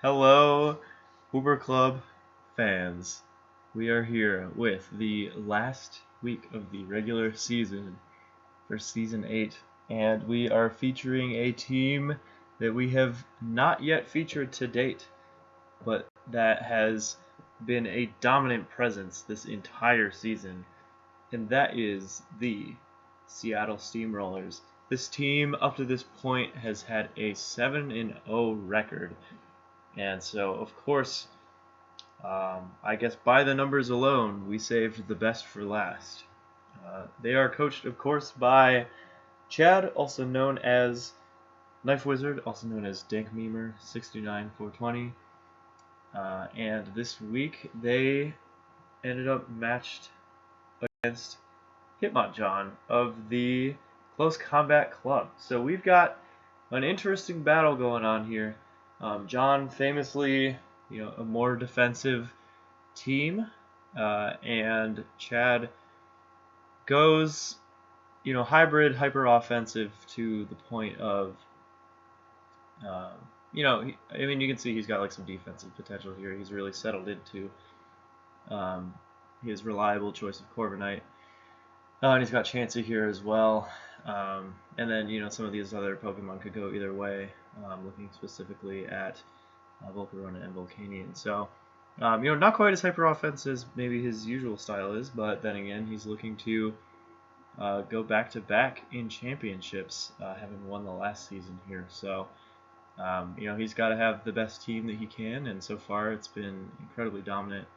Hello, Uber Club fans. We are here with the last week of the regular season for Season 8, and we are featuring a team that we have not yet featured to date, but that has been a dominant presence this entire season, and that is the Seattle Steamrollers. This team, up to this point, has had a 7-0 record. And so, of course, I guess by the numbers alone, we saved the best for last. They are coached, of course, by Chad, also known as Knife Wizard, also known as Dank Memer 69420. And this week, they ended up matched against Hitmonchan of the Close Combat Club. So we've got an interesting battle going on here. John famously, a more defensive team, and Chad goes, hybrid, hyper offensive to the point of, you can see he's got like some defensive potential here. He's really settled into his reliable choice of Corviknight. And he's got Chansey here as well. And then, some of these other Pokemon could go either way, looking specifically at Volcarona and Volcanion. So, not quite as hyper offense as maybe his usual style is, but then again, he's looking to go back to back in championships, having won the last season here. So, he's got to have the best team that he can, and so far it's been incredibly dominant.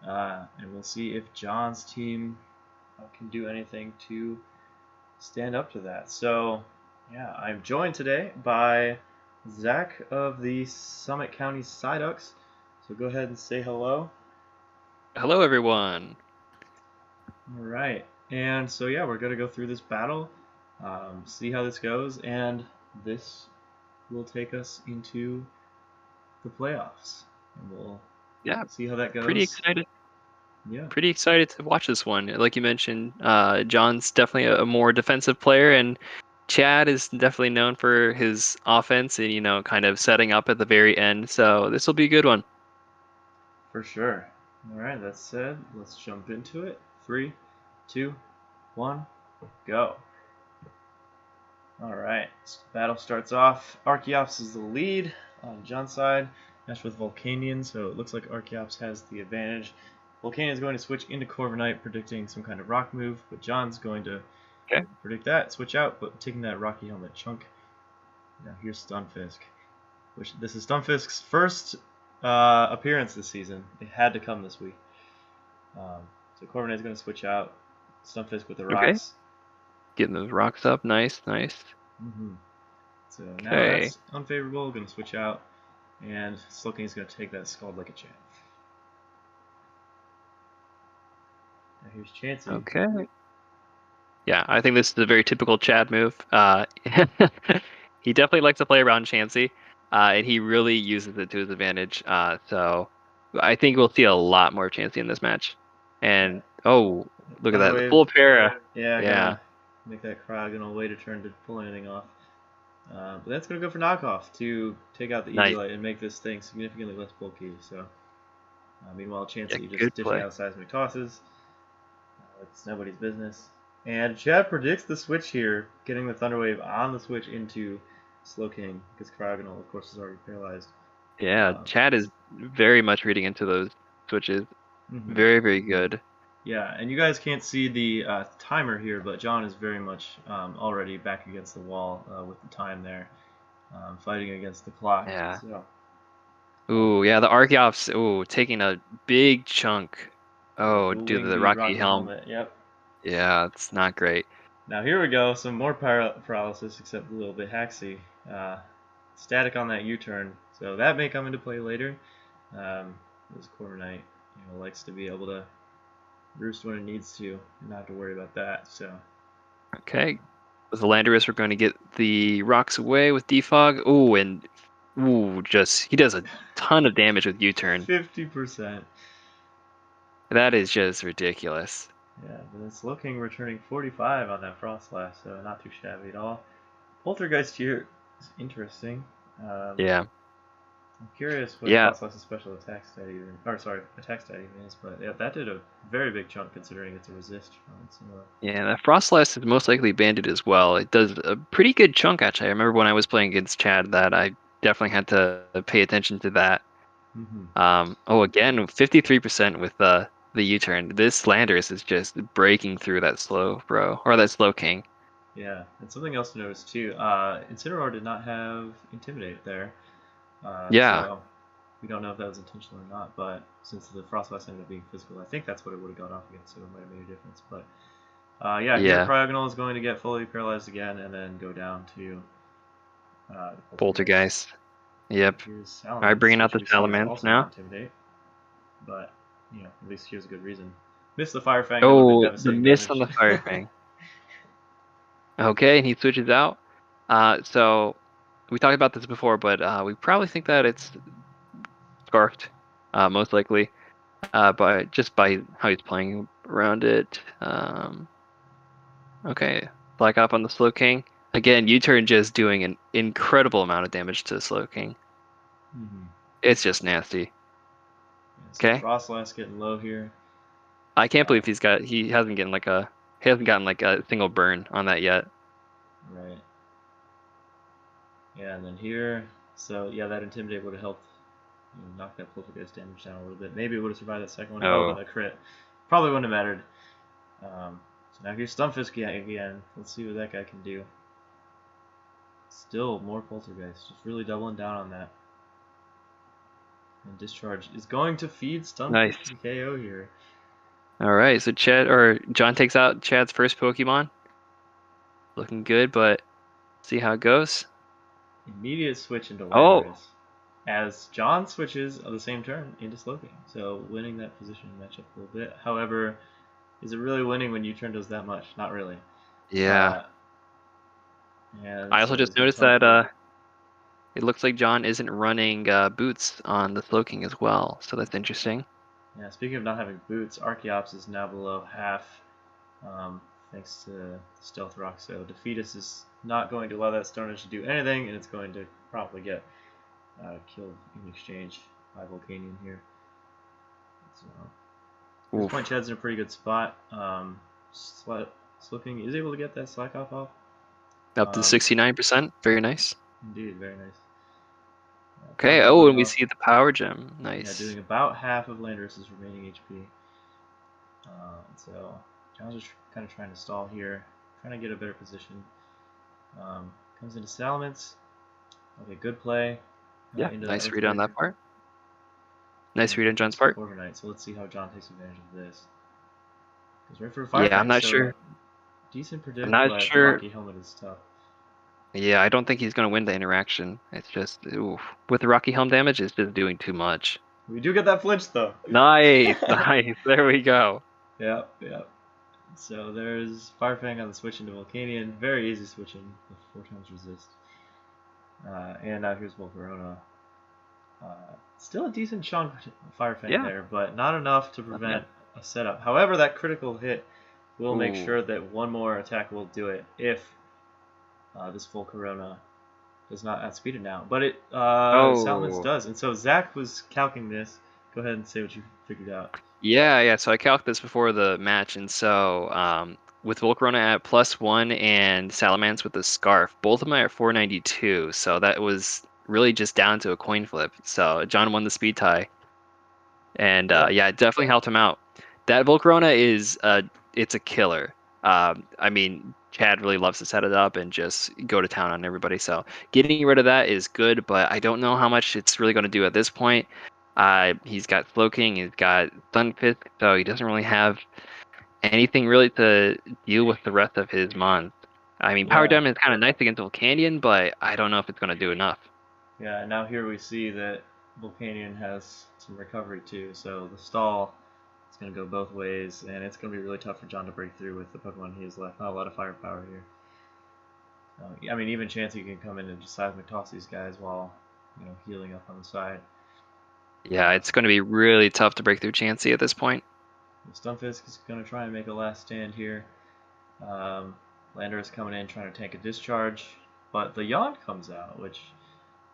And we'll see if John's team can do anything to stand up to that. So, yeah, I'm joined today by Zach of the Summit County Psyducks. So go ahead and say hello. Hello, everyone. All right. And so, yeah, we're going to go through this battle, see how this goes, and this will take us into the playoffs. And we'll see how that goes. Pretty excited. Yeah. Pretty excited to watch this one. Like you mentioned, John's definitely a more defensive player, and Chad is definitely known for his offense and, kind of setting up at the very end. So this will be a good one. For sure. All right, that said, let's jump into it. 3, 2, 1, go. All right, so the battle starts off. Archeops is the lead on John's side, matched with Volcanion, so it looks like Archeops has the advantage. Volcanion is going to switch into Corviknight, predicting some kind of rock move, but John's going to predict that, switch out, but taking that Rocky Helmet chunk. Now here's Stunfisk, which this is Stunfisk's first appearance this season. It had to come this week. So Corviknight is going to switch out. Stunfisk with the rocks. Okay. Getting those rocks up. Nice. Mm-hmm. So now that's unfavorable. Going to switch out. And Slowking is going to take that Scald like a champ. Now here's Chansey. Okay. Yeah, I think this is a very typical Chad move. He definitely likes to play around Chansey, and he really uses it to his advantage. So I think we'll see a lot more Chansey in this match. And look at that, the full para. Yeah. Make that Cryogonal way to turn to pull anything off. But that's going to go for knockoff to take out the Eviolite and make this thing significantly less bulky. So, meanwhile, Chansey just dishing out seismic tosses. It's nobody's business. And Chad predicts the switch here, getting the Thunder Wave on the switch into Slowking, because Cryogonal, of course, is already paralyzed. Yeah, Chad is very much reading into those switches. Mm-hmm. Very, very good. Yeah, and you guys can't see the timer here, but John is very much already back against the wall with the time there, fighting against the clock. Yeah. So. Ooh, yeah, the Archeops, taking a big chunk. Oh, due to the Rocky Helm. Yep. Yeah, it's not great. Now here we go, some more paralysis, except a little bit Haxy. Static on that U-turn, so that may come into play later. This Corviknight, likes to be able to roost when it needs to, and not have to worry about that. So. Okay, with the Landorus, we're going to get the rocks away with Defog. He does a ton of damage with U-turn. 50%. That is just ridiculous. Yeah, but it's looking returning 45 on that Frost Blast, so not too shabby at all. Poltergeist here is interesting. Yeah. I'm curious what Yeah, Frostlass's special attack stat even is, but yeah, that did a very big chunk considering it's a resist from it. So, yeah. That Frostlass is most likely banded as well. It does a pretty good chunk actually. I remember when I was playing against Chad that I definitely had to pay attention to that. Oh, again, 53% with the U-turn. This Landers is just breaking through that slow bro or that slow king. yeah, and something else to notice too. Incineroar did not have Intimidate there, Yeah, so we don't know if that was intentional or not. But since the Frostlass ended up being physical, I think that's what it would have gone off against, so it might have made a difference. But yeah, here yeah. Cryogonal is going to get fully paralyzed again, and then go down to the Poltergeist. Poltergeist. Yep. Here's All right, Salamence, bringing out which the we see is Salamence also not now. Intimidate, but at least here's a good reason. Missed the Fire Fang, that would have been Oh, the devastating miss on damage. the Fire Fang. Okay, and he switches out. So we talked about this before, but we probably think that it's scarfed, most likely, by how he's playing around it. Okay, Black Op on the Slow King. Again, U-turn just doing an incredible amount of damage to the Slow King. Mm-hmm. It's just nasty. Yeah, so Okay, Frostlass getting low here. I can't believe he hasn't gotten like a single burn on that yet. Right. Yeah, and then here, so yeah, that Intimidate would have helped knock that Poltergeist damage down a little bit. Maybe it would have survived that second one. Oh, but Oh, a crit. Probably wouldn't have mattered. So now here's Stunfisk again. Let's see what that guy can do. Still more Poltergeist. Just really doubling down on that. And Discharge is going to feed nice. Stunfisk to KO here. All right, so John takes out Chad's first Pokemon. Looking good, but see how it goes. Immediate switch into Oh, Landorus. As John switches on the same turn into Slowking. So winning that position matchup a little bit. However, is it really winning when U-turn does that much? Not really. yeah. Uh, and I also so just he's going to noticed come that for. it looks like John isn't running boots on the Slowking as well, so that's interesting. Yeah, speaking of not having boots, Archeops is now below half thanks to Stealth Rock. So Defeatus is not going to allow that Stone Edge to do anything, and it's going to probably get killed in exchange by Volcanion here. So at this point, Oof. Chad's in a pretty good spot. Slowking is able to get that Slack off. Up to Um, 69%. Very nice. Indeed, very nice. Okay. Probably Oh, going and we off. see the Power Gem. Yeah, Nice. doing about half of Landorus's remaining HP. So John's just kind of trying to stall here, trying to get a better position. Comes into Salamence. Okay, good play Yeah, into that nice read on Earthquake. that part. Nice And read here on John's comes the part. Corviknight. So let's see how John takes advantage of this. Goes right for a Fire Yeah, I'm Fang. not So sure. decent I'm predict, not but the sure. Rocky Helmet is tough. Yeah, I don't think he's gonna win the interaction. It's just oof. With the Rocky Helm damage, it's just doing too much. We do get that flinch though. Nice, nice. There we go. Yep, yep. So there's Fire Fang on the switch into Volcanion. Very easy switching with 4 times resist. And now here's Volcarona. Still a decent chunk of Fire Fang Yeah. there, but not enough to Not bad. prevent a setup. However, that critical hit will make Ooh. sure that one more attack will do it if this Volcarona does not outspeed it now. But it Salamence Oh. does, and so Zach was calcing this. Go ahead and say what you figured out. Yeah, yeah. So I calced this before the match, and so with Volcarona at +1 and Salamence with the scarf, both of them are at 492. So that was really just down to a coin flip. So John won the speed tie, and Yep. yeah, it definitely helped him out. That Volcarona is it's a killer. I mean, Chad really loves to set it up and just go to town on everybody. So getting rid of that is good, but I don't know how much it's really going to do at this point. He's got Slowking, he's got Stunfisk, so he doesn't really have anything really to deal with the rest of his mons. I mean, Power Yeah. Diamond is kind of nice against Volcanion, but I don't know if it's going to do enough. Yeah. And now here we see that Volcanion has some recovery too. So the stall is going to go both ways, and it's going to be really tough for John to break through with the Pokemon he has left. Not a lot of firepower here. I mean, even Chansey can come in and just seismic toss these guys while healing up on the side. Yeah, it's going to be really tough to break through Chansey at this point. Stunfisk is going to try and make a last stand here. Lander is coming in trying to tank a discharge, but the Yawn comes out, which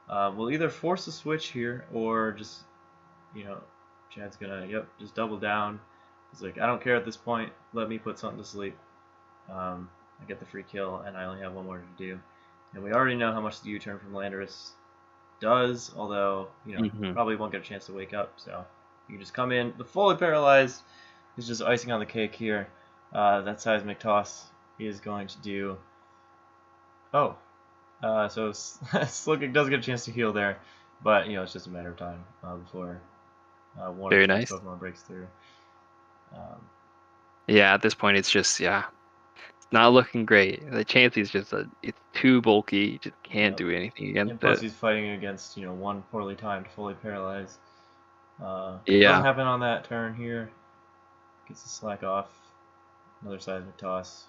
We'll either force a switch here or just, Chad's gonna, just double down. He's like, I don't care at this point. Let me put something to sleep. I get the free kill, and I only have one more to do. And we already know how much the U-turn from Landorus does, although, probably won't get a chance to wake up. So you can just come in. The fully paralyzed is just icing on the cake here. That seismic toss is going to do. Oh, so Sluggick does get a chance to heal there, but it's just a matter of time before one of Very Chad's nice. Pokemon breaks through. Yeah, at this point, it's just it's not looking great. The Chansey's just it's too bulky. You just can't do anything against And plus, it. he's fighting against one poorly timed, fully paralyzed. Yeah. Doesn't happen on that turn here. Gets the slack off. Another seismic toss.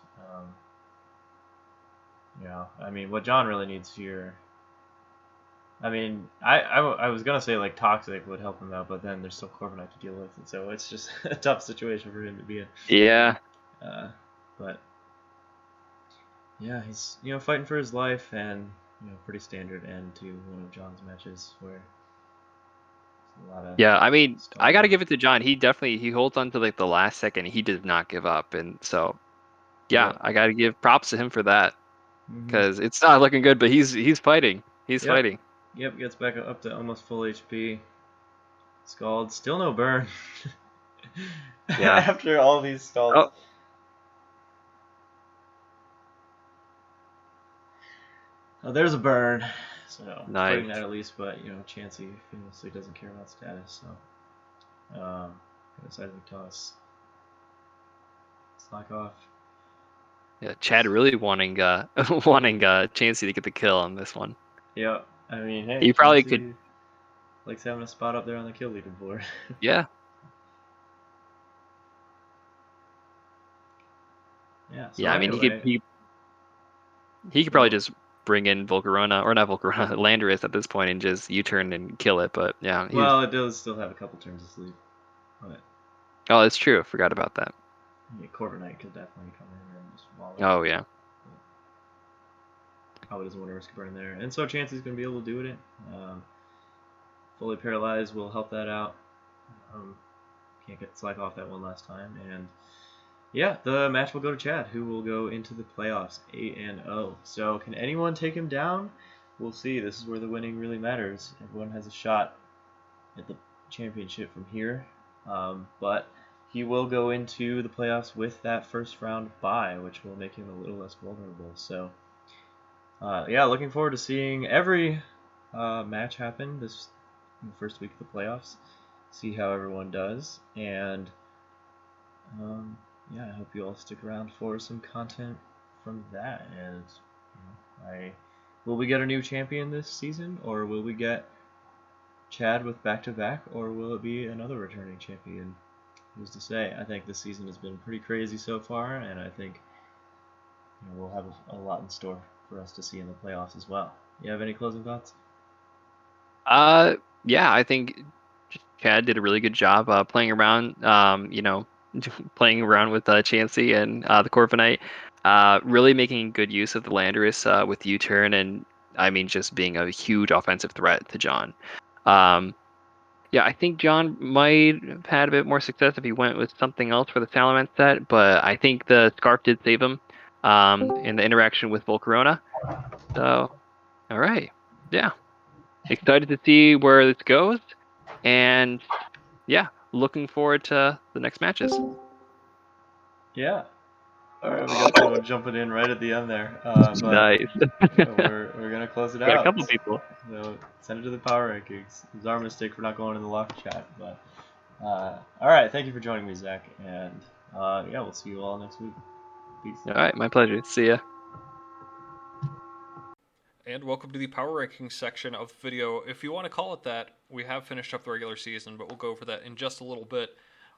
I mean, what John really needs here. I mean, I was gonna say like Toxic would help him out, but then there's still Corviknight to deal with, and so it's just a tough situation for him to be in. Yeah. But yeah, he's fighting for his life, and pretty standard end to one of John's matches where there's a lot of Yeah, I mean, I got to stalling. give it to John. He holds on to like the last second. He does not give up, and so yeah, Yep. I got to give props to him for that Mhm. because it's not looking good, but he's fighting. He's Yep. fighting. Yep. Gets back up to almost full HP. Scald. Still no burn. Yeah. After all these scalds. Oh, Oh, there's a burn. So nice. fighting that at least, but Chansey famously doesn't care about status. So got a seismic toss. Slack off. Yeah, Chad really wanting wanting Chansey to get the kill on this one. Yeah. I mean, hey, He probably could. Chansey likes having a spot up there on the kill leaderboard. Yeah. Yeah. So Yeah, I mean, anyway, he could probably just bring in Volcarona, or not Volcarona, Landorus at this point and just U-turn and kill it. But yeah, well, it does still have a couple turns of sleep, but oh, it's true. I forgot about that. yeah, Corviknight could definitely come in and just wall it. Oh yeah. Probably doesn't want to risk a burn there, and so Chansey's going to be able to do it. Fully paralyzed will help that out. Can't get slack off that one last time, and yeah, the match will go to Chad, who will go into the playoffs 8-0. So can anyone take him down? We'll see. This is where the winning really matters. Everyone has a shot at the championship from here, but he will go into the playoffs with that first round bye, which will make him a little less vulnerable. So yeah, looking forward to seeing every match happen this first week of the playoffs. See how everyone does, and yeah, I hope you all stick around for some content from that. And will we get a new champion this season, or will we get Chad with back-to-back, or will it be another returning champion? Who's to say? I think this season has been pretty crazy so far, and I think we'll have a lot in store for us to see in the playoffs as well. You have any closing thoughts? Yeah, I think Chad did a really good job playing around. Playing around with Chansey and the Corviknight. Really making good use of the Landorus with U-turn and I mean just being a huge offensive threat to John. Yeah, I think John might have had a bit more success if he went with something else for the Salamence set, but I think the Scarf did save him in the interaction with Volcarona. So, all right. Yeah. Excited to see where this goes. And yeah, looking forward to the next matches. Yeah. All right, we got someone jumping in right at the end there, but Nice. we're gonna close it Got a out. couple people. So send it to the power rankings. It was our mistake for not going in the lock chat, but all right. Thank you for joining me, Zach, and yeah, we'll see you all next week. Peace. All right, my pleasure. See ya. And welcome to the power rankings section of the video. If you want to call it that, we have finished up the regular season, but we'll go over that in just a little bit.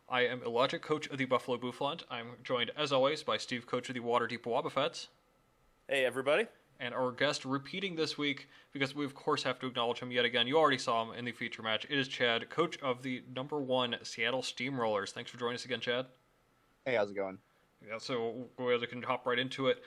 I am Illogic, coach of the Buffalo Boufflant. I'm joined, as always, by Steve, coach of the Waterdeep Wobbuffets. Hey, everybody. And our guest repeating this week, because we of course have to acknowledge him yet again. You already saw him in the feature match. It is Chad, coach of the #1 Seattle Steamrollers. Thanks for joining us again, Chad. Hey, how's it going? Yeah, so we can hop right into it.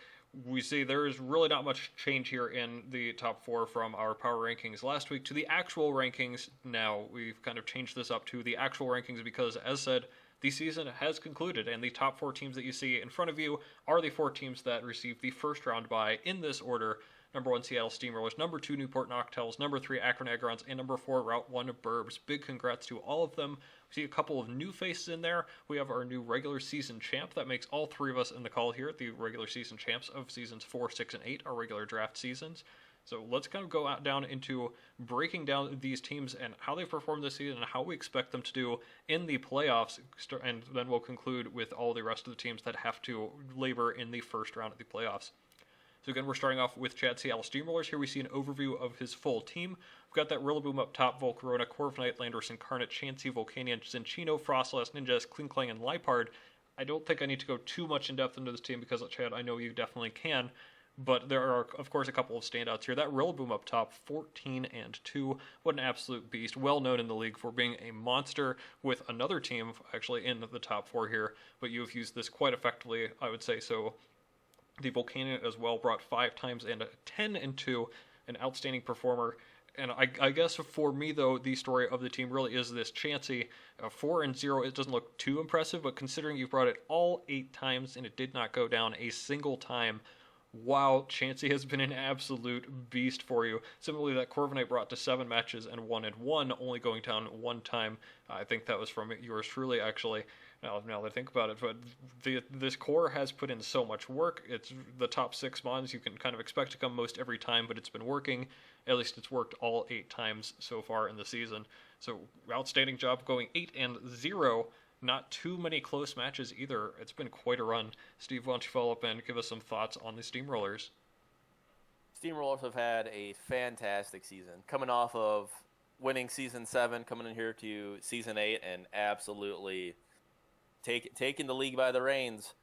we see there's really not much change here in the top 4 from our power rankings last week to the actual rankings now. We've kind of changed this up to the actual rankings because, as said, the season has concluded, and the top 4 teams that you see in front of you are the 4 teams that received the first round bye in this order. Number 1, Seattle Steamrollers. Number 2, Newport Noctels. Number 3, Akron Agrons. And number 4, Route 1 Burbs. Big congrats to all of them. We see a couple of new faces in there. We have our new regular season champ. That makes all 3 of us in the call here the regular season champs of seasons 4, 6, and 8, our regular draft seasons. So let's kind of go out down into breaking down these teams and how they performed this season and how we expect them to do in the playoffs. And then we'll conclude with all the rest of the teams that have to labor in the first round of the playoffs. So again, we're starting off with Chad Seattle Steamrollers. Here we see an overview of his full team. We've got that Rillaboom up top, Volcarona, Corviknight, Landorus, Incarnate, Chansey, Volcanion, Zinchino, Frostlass, Ninjas, Klinklang, and Lipard. I don't think I need to go too much in depth into this team because, Chad, I know you definitely can. But there are, of course, a couple of standouts here. That Rillaboom up top, 14-2. What an absolute beast. Well known in the league for being a monster with another team actually in the top 4 here. But you've used this quite effectively, I would say. So the Volcanion as well brought 5 times and 10-2, an outstanding performer. And I guess for me, though, the story of the team really is this Chansey. 4-0, it doesn't look too impressive, but considering you brought it all 8 times and it did not go down a single time, wow, Chansey has been an absolute beast for you. Similarly, that Corviknight brought to 7 matches and 1-1, only going down 1 time. I think that was from yours truly, actually. Now that I think about it, but this core has put in so much work. It's the top 6 mons you can kind of expect to come most every time, but it's been working. At least it's worked all 8 times so far in the season. So outstanding job going 8-0. Not too many close matches either. It's been quite a run. Steve, why don't you follow up and give us some thoughts on the Steamrollers? Steamrollers have had a fantastic season. Coming off of winning Season 7, coming in here to Season 8, and absolutely taking the league by the reins.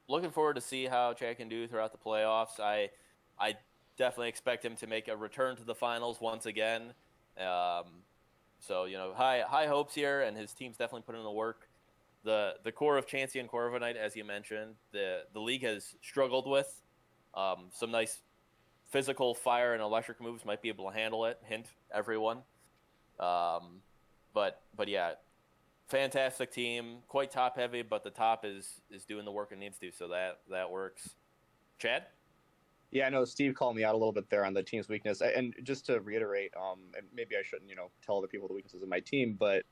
Looking forward to see how Chad can do throughout the playoffs. I definitely expect him to make a return to the finals once again. So, high hopes here, and his team's definitely put in the work. The core of Chansey and Corviknight, as you mentioned, the league has struggled with. Some nice physical fire and electric moves might be able to handle it. Hint, everyone. But yeah, fantastic team. Quite top heavy, but the top is doing the work it needs to, so that works. Chad? Yeah, I know Steve called me out a little bit there on the team's weakness. And just to reiterate, and maybe I shouldn't, tell other people the weaknesses of my team, but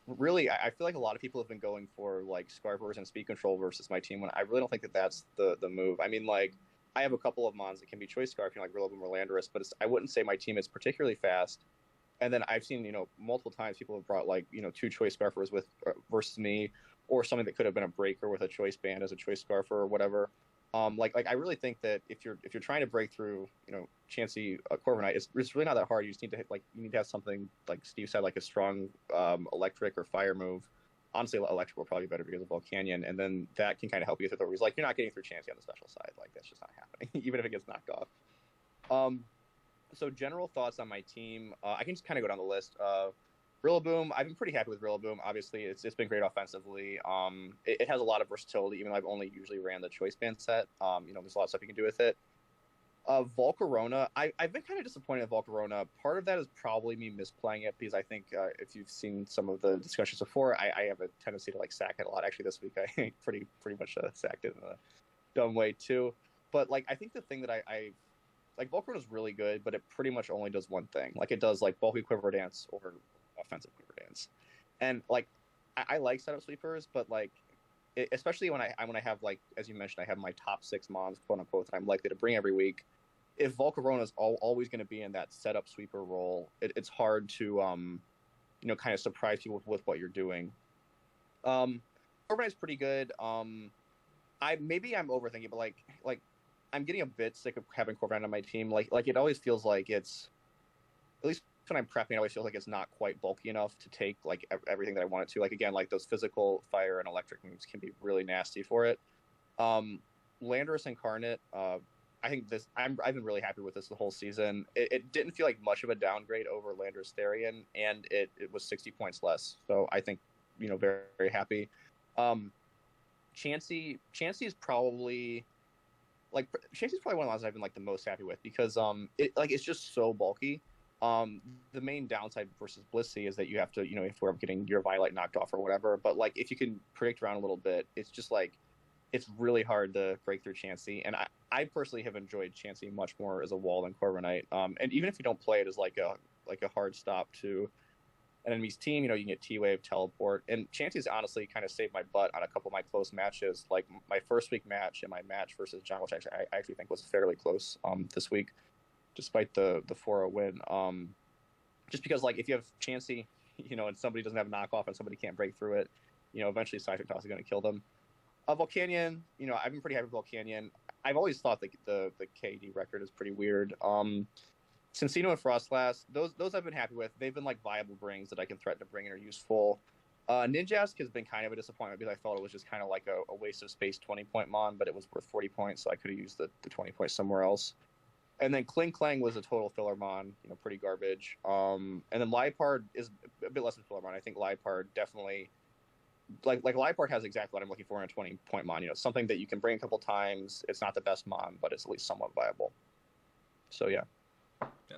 really, I feel like a lot of people have been going for, like, Scarfers and Speed Control versus my team, when I really don't think that that's the move. I mean, like, I have a couple of mons that can be choice Scarf, like Rillaboom or Landorus, but I wouldn't say my team is particularly fast. And then I've seen, multiple times people have brought, like, 2 choice Scarfers with versus me, or something that could have been a breaker with a choice band as a choice Scarfer or whatever. Like I really think that if you're trying to break through, Chansey Corviknight, it's really not that hard. You just need to you need to have something, like Steve said, like a strong electric or fire move. Honestly, electric will probably be better because of Volcanion, and then that can kind of help you through the doors. Like, you're not getting through Chansey on the special side. Like, that's just not happening, even if it gets knocked off. So general thoughts on my team. I can just kind of go down the list. Rillaboom, I've been pretty happy with Rillaboom. Obviously, it's been great offensively. It has a lot of versatility, even though I've only usually ran the choice band set. There's a lot of stuff you can do with it. Volcarona, I've been kind of disappointed in Volcarona. Part of that is probably me misplaying it, because I think if you've seen some of the discussions before, I have a tendency to, like, sack it a lot. Actually, this week I pretty much sacked it in a dumb way too. But, like, I think the thing that I like, Volcarona is really good, but it pretty much only does one thing. Like, it does, like, bulky quiver dance or offensive quiver dance. And, like, I like setup sweepers, but, like, especially when I have, like, as you mentioned, I have my top 6 mons, quote unquote, that I'm likely to bring every week. If Volcarona is always going to be in that setup sweeper role, it's hard to kind of surprise people with what you're doing. Corviknight's pretty good. Maybe I'm overthinking, but like I'm getting a bit sick of having Corviknight on my team. Like it always feels like it's, at least when I'm prepping, it always feels like it's not quite bulky enough to take, like, everything that I want it to. Like, again, like, those physical fire and electric moves can be really nasty for it. Landorus Incarnate, I think I've been really happy with this the whole season. It didn't feel like much of a downgrade over Landorus Therian, and it was 60 points less. So I think, very, very happy. Chansey is probably like Chansey's probably one of the ones I've been like the most happy with because it's just so bulky. The main downside versus Blissey is that you have to if we're getting your Violet knocked off or whatever. But like if you can predict around a little bit, it's just like it's really hard to break through Chansey. And I personally have enjoyed Chansey much more as a wall than Corviknight. And even if you don't play it as like a hard stop to an enemy's team, you can get T-Wave, teleport, and Chansey's honestly kind of saved my butt on a couple of my close matches, like my first week match and my match versus John, which I actually think was fairly close this week, despite the 4-0 win. Just because like if you have Chansey, and somebody doesn't have a knockoff and somebody can't break through it, eventually Seismic Toss is going to kill them. Volcanion, I've been pretty happy with Volcanion. I've always thought the KD record is pretty weird. Cincino and Frostlass, those I've been happy with. They've been like viable brings that I can threaten to bring in or useful. Ninjask has been kind of a disappointment because I thought it was just kind of like a waste of space 20-point mon, but it was worth 40 points, so I could have used the 20 points somewhere else. And then Kling Klang was a total filler mon, pretty garbage. And then Liepard is a bit less than filler mon. I think Liepard definitely, like Liepard has exactly what I'm looking for in a 20-point mon. Something that you can bring a couple times. It's not the best mon, but it's at least somewhat viable. So yeah. Yeah,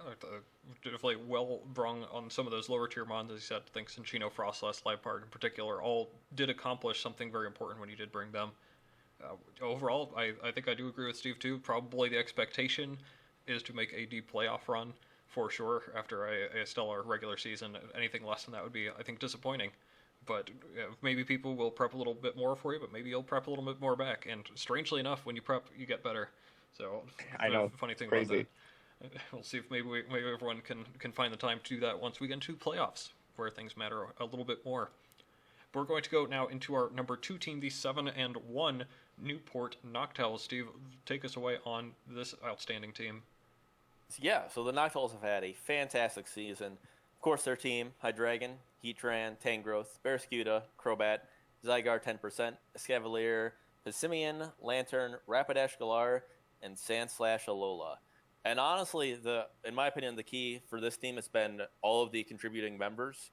definitely well brung on some of those lower tier mons, as you said. I think Cinchino, Frostlass, Liepard in particular all did accomplish something very important when you did bring them. Overall, I think I do agree with Steve too. Probably the expectation is to make a deep playoff run for sure after a stellar regular season. Anything less than that would be, I think, disappointing. But maybe people will prep a little bit more for you, but maybe you'll prep a little bit more back. And strangely enough, when you prep, you get better. So I know, funny thing crazy. about that. We'll see if maybe everyone can find the time to do that once we get into playoffs, where things matter a little bit more. We're going to go now into our number 2 team, the 7-1 Newport Noctowls. Steve, take us away on this outstanding team. Yeah, so the Noctowls have had a fantastic season. Of course, their team, Hydreigon, Heatran, Tangrowth, Barraskewda, Crobat, Zygarde 10%, Escavalier, Passimian, Lantern, Rapidash Galar, and Sandslash Alola. And honestly, in my opinion, the key for this team has been all of the contributing members.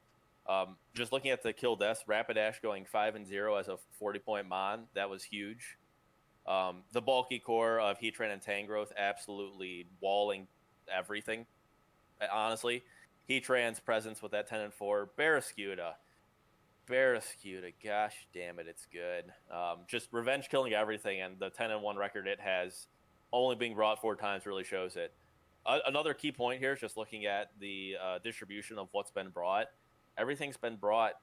Just looking at the kill deaths, Rapidash going 5-0 as a 40-point mon, that was huge. The bulky core of Heatran and Tangrowth absolutely walling everything. Honestly, Heatran's presence with that 10-4, Barraskewda, gosh damn it, it's good. Just revenge killing everything, and the 10-1 record it has only being brought 4 times really shows it. Another key point here is just looking at the distribution of what's been brought. Everything's been brought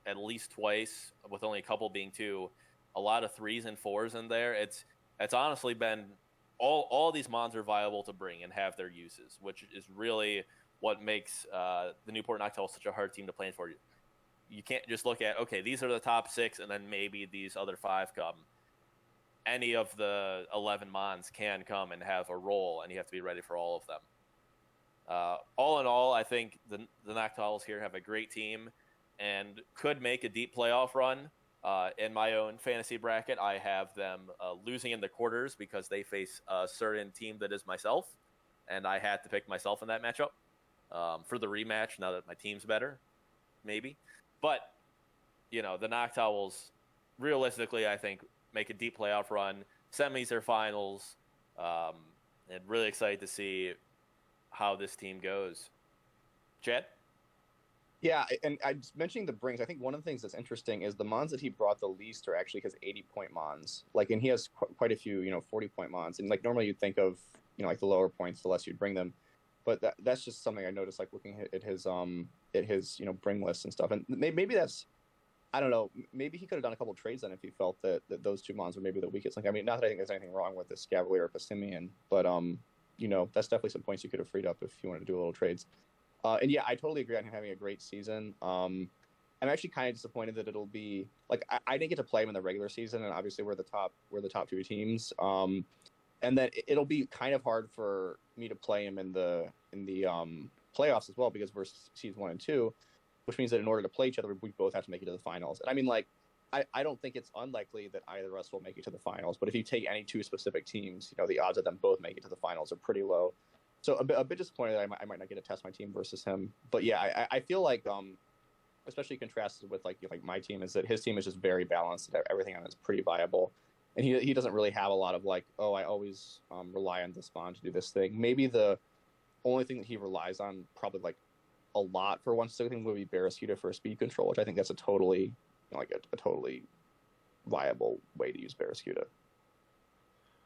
at least twice, with only a couple being 2. A lot of 3s and 4s in there. It's honestly been all these mons are viable to bring and have their uses, which is really what makes the Newport Noctowls such a hard team to plan for. You can't just look at, okay, these are the top 6, and then maybe these other 5 come. Any of the 11 mons can come and have a role, and you have to be ready for all of them. All in all, I think the Noctowls here have a great team and could make a deep playoff run. In my own fantasy bracket, I have them losing in the quarters because they face a certain team that is myself, and I had to pick myself in that matchup for the rematch now that my team's better, maybe. But, the Noctowls, realistically, I think, make a deep playoff run, semis or finals, and really excited to see how this team goes. Chad? Yeah, and I just mentioning the brings. I think one of the things that's interesting is the mons that he brought the least are actually his 80-point mons. Like, and he has quite a few, 40-point mons. And like normally you'd think of, like the lower points, the less you'd bring them. But that's just something I noticed, like looking at his bring lists and stuff. And maybe that's, I don't know, maybe he could have done a couple trades then if he felt that those 2 mons were maybe the weakest. Like, I mean, not that I think there's anything wrong with this Scavalier or Passimian, but that's definitely some points you could have freed up if you wanted to do a little trades. And yeah, I totally agree on him having a great season. I'm actually kind of disappointed that it'll be like I didn't get to play him in the regular season, and obviously we're the top 2 teams. And that it'll be kind of hard for me to play him in the playoffs as well because we're seeds 1 and 2, which means that in order to play each other, we both have to make it to the finals. And I mean, like, I don't think it's unlikely that either of us will make it to the finals. But if you take any 2 specific teams, the odds of them both make it to the finals are pretty low. So a bit disappointed that I might not get to test my team versus him. But yeah, I feel like, especially contrasted with like my team, is that his team is just very balanced. Everything on it is pretty viable. and he doesn't really have a lot of like, oh, I always rely on this mon to do this thing. Maybe the only thing that he relies on, probably like a lot for one specific thing, would be Barraskewda for speed control, which I think that's a totally a totally viable way to use Barraskewda.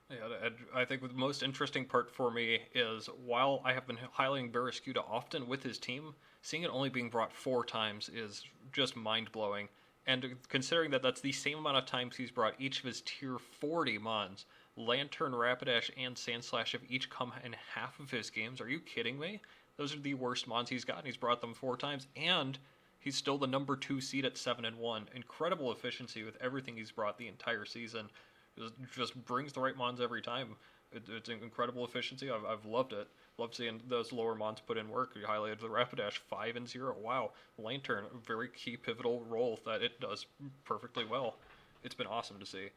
Yeah, I think the most interesting part for me is while I have been highlighting Barraskewda often with his team, seeing it only being brought 4 times is just mind-blowing. And considering that that's the same amount of times he's brought each of his tier 40 mons, Lantern, Rapidash, and Sandslash have each come in half of his games. Are you kidding me? Those are the worst mons he's gotten. He's brought them 4 times, and he's still the number 2 seed at 7-1. Incredible efficiency with everything he's brought the entire season. Just brings the right mons every time. It's an incredible efficiency. I've loved it. Love seeing those lower mons put in work. You highlighted the Rapidash 5-0. Wow, Lantern, a very key pivotal role that it does perfectly well. It's been awesome to see.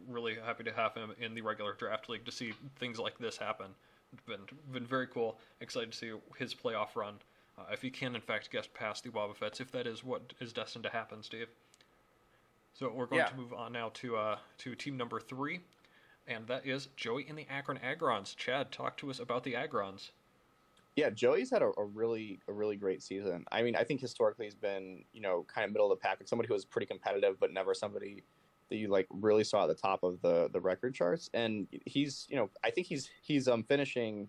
Really happy to have him in the regular draft league to see things like this happen. It's been very cool. Excited to see his playoff run. If he can in fact get past the Wobbuffets, if that is what is destined to happen, Steve. So we're going to move on now to team number 3, and that is Joey and the Akron Agrons. Chad, talk to us about the Agrons. Yeah, Joey's had a really great season. I mean, I think historically he's been, kind of middle of the pack, and somebody who was pretty competitive, but never somebody that you like really saw at the top of the record charts. And he's, I think he's finishing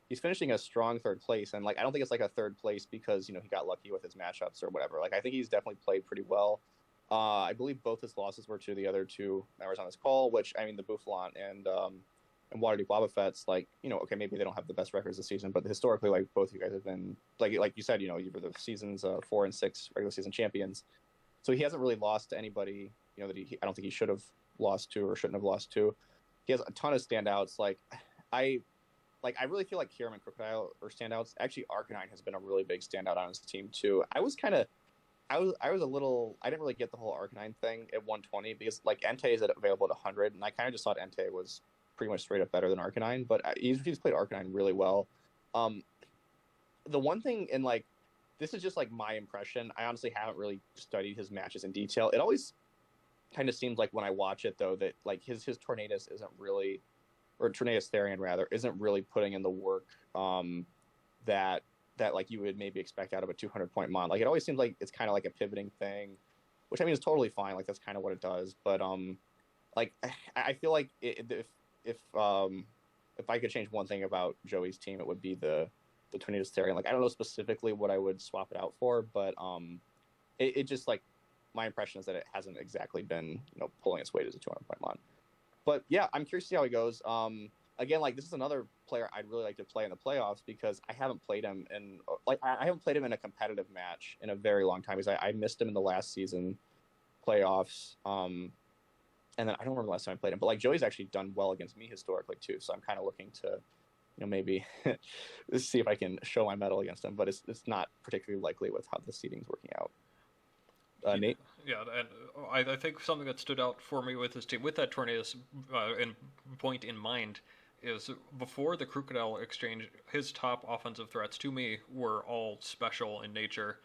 a strong third place, and like I don't think it's like a third place because he got lucky with his matchups or whatever. Like I think he's definitely played pretty well. I believe both his losses were to the other 2 members on this call, which, I mean, the Buffalon and Waterdeep Wobbuffets, like, okay, maybe they don't have the best records this season, but historically, like, both of you guys have been, like you said, you were the season's 4 and 6 regular season champions. So he hasn't really lost to anybody, that I don't think he should have lost to or shouldn't have lost to. He has a ton of standouts. I really feel like Kieran and Crocodile are standouts. Actually, Arcanine has been a really big standout on his team, too. I was a little. I didn't really get the whole Arcanine thing at 120 because like Entei is available at 100, and I kind of just thought Entei was pretty much straight up better than Arcanine. But he's played Arcanine really well. The one thing, and like this is just like my impression. I honestly haven't really studied his matches in detail. It always kind of seems like when I watch it though that like his Tornadus isn't really, or Tornadus Therian rather, isn't really putting in the work that like you would maybe expect out of a 200-point mon. Like it always seems like it's kind of like a pivoting thing, which I mean is totally fine. Like that's kind of what it does. But like I feel like if I could change one thing about Joey's team, it would be the Tornadus Therian. Like I don't know specifically what I would swap it out for, but it just like my impression is that it hasn't exactly been pulling its weight as a 200-point mon. But yeah, I'm curious to see how he goes. Again, like this is another player I'd really like to play in the playoffs because I haven't played him in a competitive match in a very long time because I missed him in the last season playoffs. And then I don't remember the last time I played him, but like Joey's actually done well against me historically too. So I'm kind of looking to, maybe see if I can show my mettle against him, but it's not particularly likely with how the seeding's working out. Nate? Yeah, and I think something that stood out for me with his team, with that Tornadus point in mind, is before the Crocodile exchange, his top offensive threats to me were all special in nature.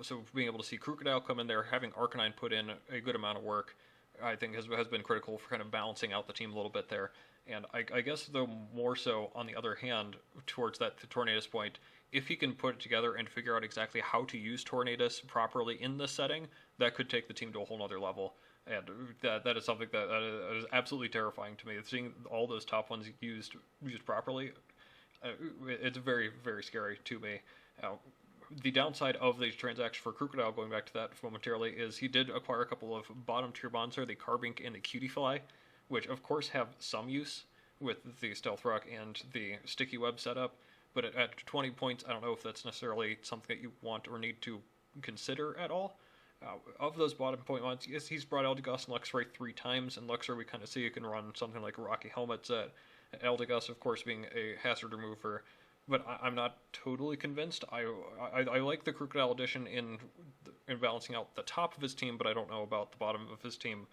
So being able to see Crocodile come in there, having Arcanine put in a good amount of work, I think has been critical for kind of balancing out the team a little bit there. And I guess though more so on the other hand towards that Tornadus point, if he can put it together and figure out exactly how to use Tornadus properly in this setting, that could take the team to a whole nother level. And that is something that is absolutely terrifying to me. Seeing all those top ones used properly, it's very, very scary to me. The downside of these transactions for Crocodile, going back to that momentarily, is he did acquire a couple of bottom tier monsters, the Carbink and the Cutiefly, which of course have some use with the Stealth Rock and the Sticky Web setup. But at 20 points, I don't know if that's necessarily something that you want or need to consider at all. Of those bottom point ones, yes, he's brought Eldegoss and Luxray 3 times, and Luxray we kind of see you can run something like Rocky Helmets at Eldegoss, of course, being a hazard remover. But I'm not totally convinced. I like the Crocodile edition in balancing out the top of his team, but I don't know about the bottom of his team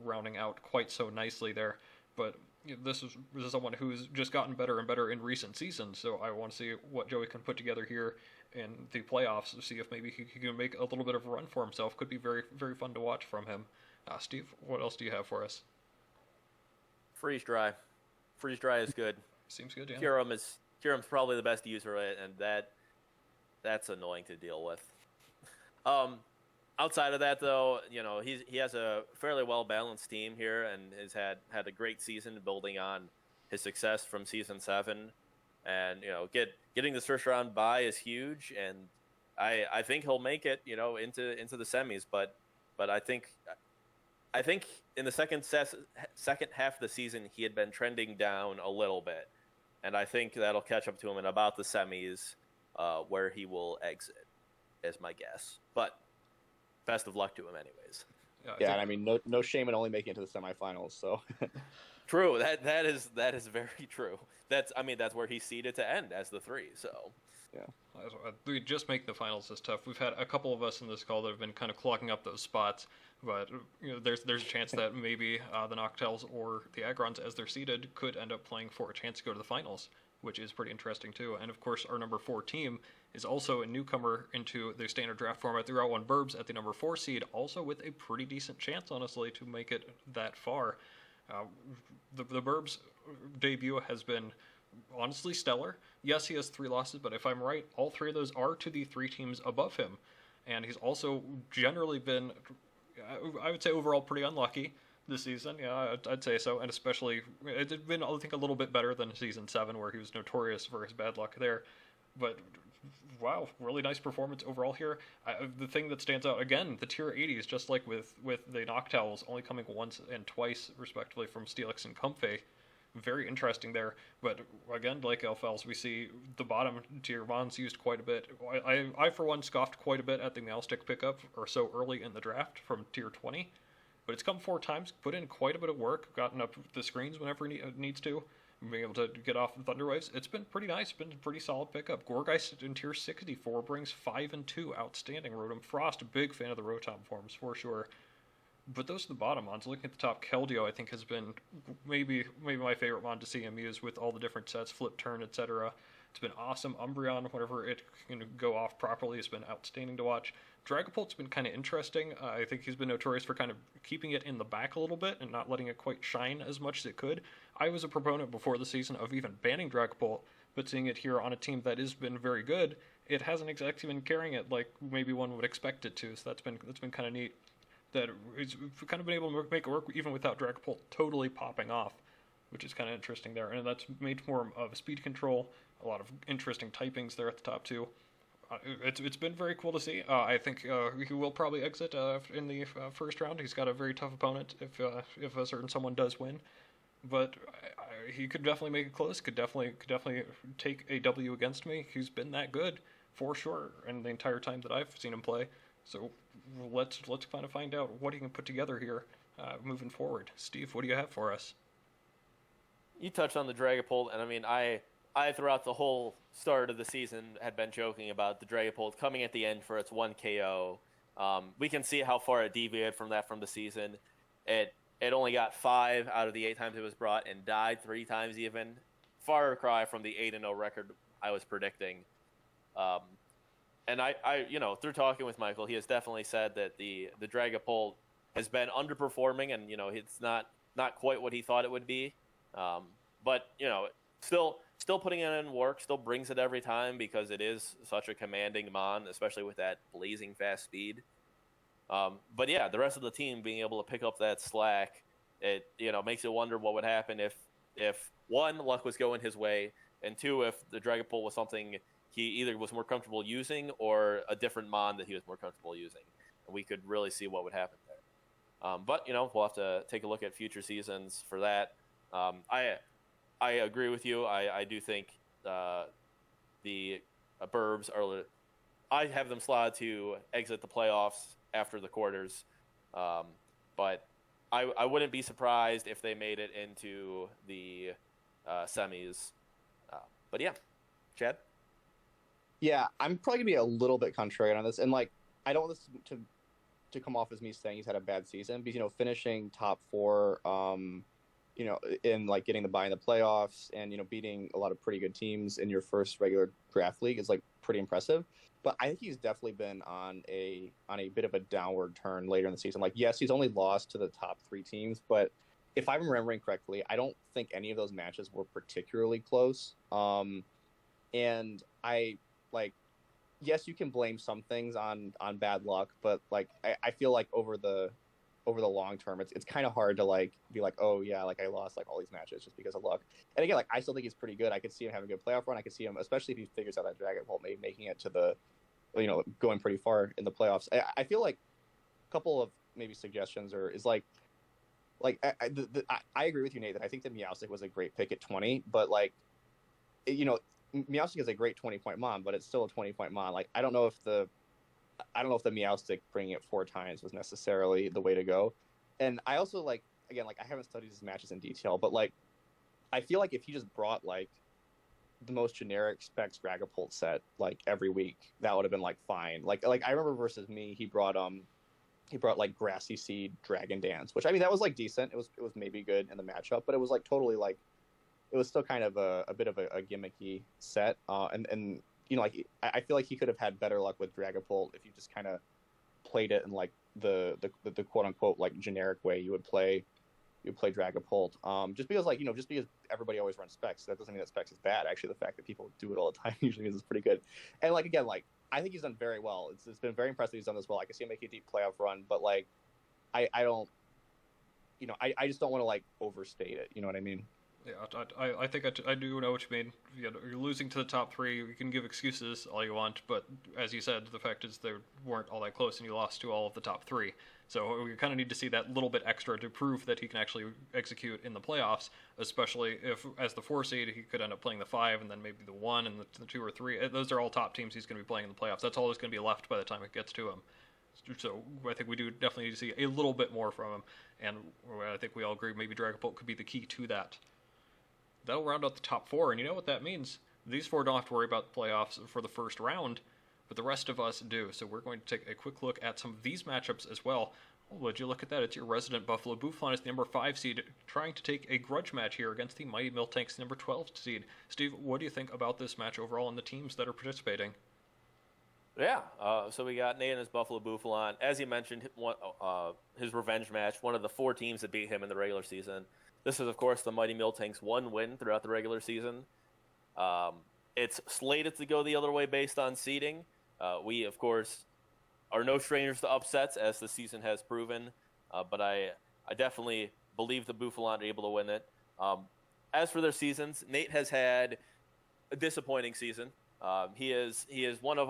rounding out quite so nicely there. But this is someone who's just gotten better and better in recent seasons, so I want to see what Joey can put together here in the playoffs to see if maybe he can make a little bit of a run for himself. Could be very, very fun to watch from him. Steve, what else do you have for us? Freeze dry. Freeze dry is good. Seems good, yeah. Curum's probably the best user of it, and that's annoying to deal with. Outside of that, though, he has a fairly well balanced team here, and has had a great season building on his success from season 7, and getting this first round bye is huge, and I think he'll make it into the semis, but I think in the second half of the season he had been trending down a little bit, and I think that'll catch up to him in about the semis, where he will exit, is my guess. But best of luck to him, anyways. Yeah, and I mean, no shame in only making it to the semifinals. So true. That is very true. That's where he's seeded to end as the 3. So yeah, we just make the finals is tough. We've had a couple of us in this call that have been kind of clogging up those spots, but there's a chance that maybe the Noctels or the Agrons, as they're seeded, could end up playing for a chance to go to the finals, which is pretty interesting too. And of course, our number 4 team is also a newcomer into the standard draft format. The Route 1 Burbs at the number 4 seed, also with a pretty decent chance, honestly, to make it that far. The Burbs' debut has been honestly stellar. Yes, he has 3 losses, but if I'm right, all 3 of those are to the 3 teams above him. And he's also generally been, I would say, overall pretty unlucky this season. Yeah, I'd say so. And especially, it's been, I think, a little bit better than season 7, where he was notorious for his bad luck there. But wow, really nice performance overall here. The thing that stands out, again, the tier 80s, just like with the Noctowls, only coming once and twice, respectively, from Steelix and Comfey. Very interesting there. But again, like Elfels, we see the bottom tier Mons used quite a bit. I, for one, scoffed quite a bit at the Mailstick pickup, or so early in the draft, from tier 20. But it's come 4 times, put in quite a bit of work, gotten up the screens whenever it needs to, being able to get off the Thunderwaves. It's been pretty nice. It's been a pretty solid pickup. Gorgeist in tier 64 brings 5 and 2. Outstanding. Rotom Frost, a big fan of the Rotom forms, for sure. But those are the bottom mons. Looking at the top, Keldeo, I think, has been maybe my favorite mon to see him use with all the different sets, flip, turn, etc. It's been awesome. Umbreon, whenever it can go off properly, has been outstanding to watch. Dragapult's been kind of interesting. I think he's been notorious for kind of keeping it in the back a little bit and not letting it quite shine as much as it could. I was a proponent before the season of even banning Dragapult, but seeing it here on a team that has been very good, it hasn't exactly been carrying it like maybe one would expect it to. So that's been kind of neat. That it's kind of been able to make it work even without Dragapult totally popping off, which is kind of interesting there. And that's made more of a speed control, a lot of interesting typings there at the top too. It's been very cool to see. I think he will probably exit in the first round. He's got a very tough opponent if a certain someone does win, but he could definitely make it close. Could definitely take a W against me. He's been that good for sure, and the entire time that I've seen him play. So let's kind of find out what he can put together here moving forward. Steve, what do you have for us? You touched on the Dragapult, and I mean, I throughout the whole start of the season had been joking about the Dragapult coming at the end for its 1 KO. We can see how far it deviated from that from the season. It only got 5 out of the 8 times it was brought and died 3 times even. Far cry from the 8-0 record I was predicting. And I through talking with Michael, he has definitely said that the Dragapult has been underperforming, and it's not quite what he thought it would be. But still putting in work, still brings it every time because it is such a commanding mon, especially with that blazing fast speed. But yeah, the rest of the team being able to pick up that slack, it makes you wonder what would happen if 1, luck was going his way, and 2, if the Dragapult was something he either was more comfortable using or a different mon that he was more comfortable using. And we could really see what would happen there. But we'll have to take a look at future seasons for that. I agree with you. I do think the Burbs are. I have them slotted to exit the playoffs after the quarters, but I wouldn't be surprised if they made it into the semis. But yeah, Chad. Yeah, I'm probably gonna be a little bit contrarian on this, and I don't want this to come off as me saying he's had a bad season, because finishing top 4, in getting the bye in the playoffs and beating a lot of pretty good teams in your first regular draft league is pretty impressive. But I think he's definitely been on a bit of a downward turn later in the season. Yes, he's only lost to the top 3 teams, but if I'm remembering correctly, I don't think any of those matches were particularly close. And I like, yes, you can blame some things on bad luck, but like I feel like over the long term, it's kind of hard to like be like, oh yeah, like I lost like all these matches just because of luck. And again, like I still think he's pretty good. I could see him having a good playoff run. I could see him, especially if he figures out that Dragon Bolt, maybe making it to the, going pretty far in the playoffs. I feel like a couple of maybe suggestions is like I agree with you, Nate, that I think that Meowstic was a great pick at 20, but like, Meowstic is a great 20-point mon, but it's still a 20-point mon. Like I don't know if the Meowstic bringing it 4 times was necessarily the way to go. And I also like, again, like I haven't studied his matches in detail, but like I feel like if he just brought like the most generic specs Dragapult set like every week, that would have been like fine. Like I remember versus me, he brought like Grassy Seed Dragon Dance, which I mean that was like decent. It was maybe good in the matchup, but it was like totally like it was still kind of a bit of a gimmicky set. And like I feel like he could have had better luck with Dragapult if you just kind of played it in like the quote unquote like generic way you would play Dragapult. Just because like just because everybody always runs specs, that doesn't mean that specs is bad. Actually, the fact that people do it all the time usually means it's pretty good. And like again, like I think he's done very well. It's been very impressive he's done this well. I can see him make a deep playoff run, but like I don't I just don't want to like overstate it. You know what I mean? Yeah, I think I do know what you mean. You're losing to the top 3. You can give excuses all you want, but as you said, the fact is they weren't all that close, and you lost to all of the top 3. So we kind of need to see that little bit extra to prove that he can actually execute in the playoffs, especially if, as the 4 seed, he could end up playing the 5 and then maybe the 1 and the 2 or 3. Those are all top teams he's going to be playing in the playoffs. That's all that's going to be left by the time it gets to him. So I think we do definitely need to see a little bit more from him, and I think we all agree maybe Dragapult could be the key to that. That'll round out the top 4, and you know what that means. These 4 don't have to worry about the playoffs for the first round, but the rest of us do. So we're going to take a quick look at some of these matchups as well. Oh, would you look at that? It's your resident Buffalo Bouffalon is the number 5 seed, trying to take a grudge match here against the Mighty Miltanks, number 12 seed. Steve, what do you think about this match overall and the teams that are participating? Yeah, so we got Nate and his Buffalo Bouffalon. As you mentioned, his revenge match, one of the 4 teams that beat him in the regular season. This is, of course, the Mighty Miltanks' 1 win throughout the regular season. It's slated to go the other way based on seeding. We, of course, are no strangers to upsets, as the season has proven. But I definitely believe the Bouffalon are able to win it. As for their seasons, Nate has had a disappointing season. He is one of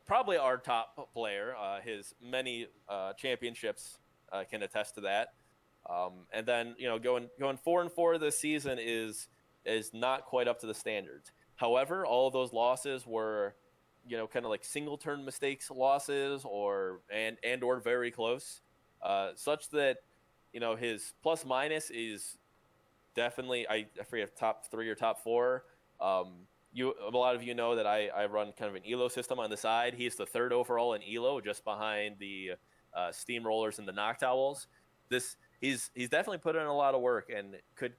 probably our top player. His many championships can attest to that. And then going 4-4 this season is not quite up to the standards. However, all of those losses were kind of like single turn mistakes losses or very close, such that his plus minus is definitely I forget top 3 or top 4. A lot of you know that I run kind of an ELO system on the side. He's the 3rd overall in ELO, just behind the Steamrollers and the Noctowls. He's definitely put in a lot of work and could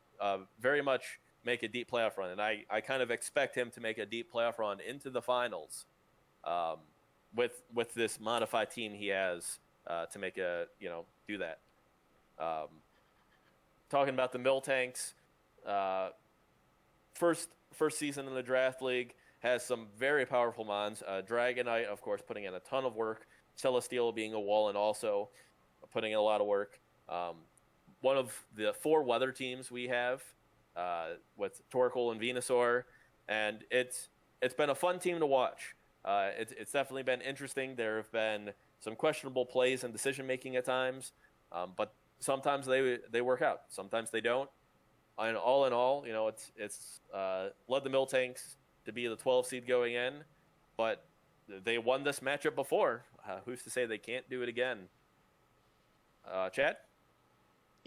very much make a deep playoff run. And I kind of expect him to make a deep playoff run into the finals with this modified team he has to make do that. Talking about the Miltanks, first season in the draft league, has some very powerful mons. Dragonite, of course, putting in a ton of work. Celestial being a wall and also putting in a lot of work. One of the 4 weather teams we have with Torkoal and Venusaur, and it's been a fun team to watch. It's definitely been interesting. There have been some questionable plays and decision making at times, but sometimes they work out. Sometimes they don't. And all in all, it's led the Miltanks to be the 12 seed going in, but they won this matchup before. Who's to say they can't do it again? Chad?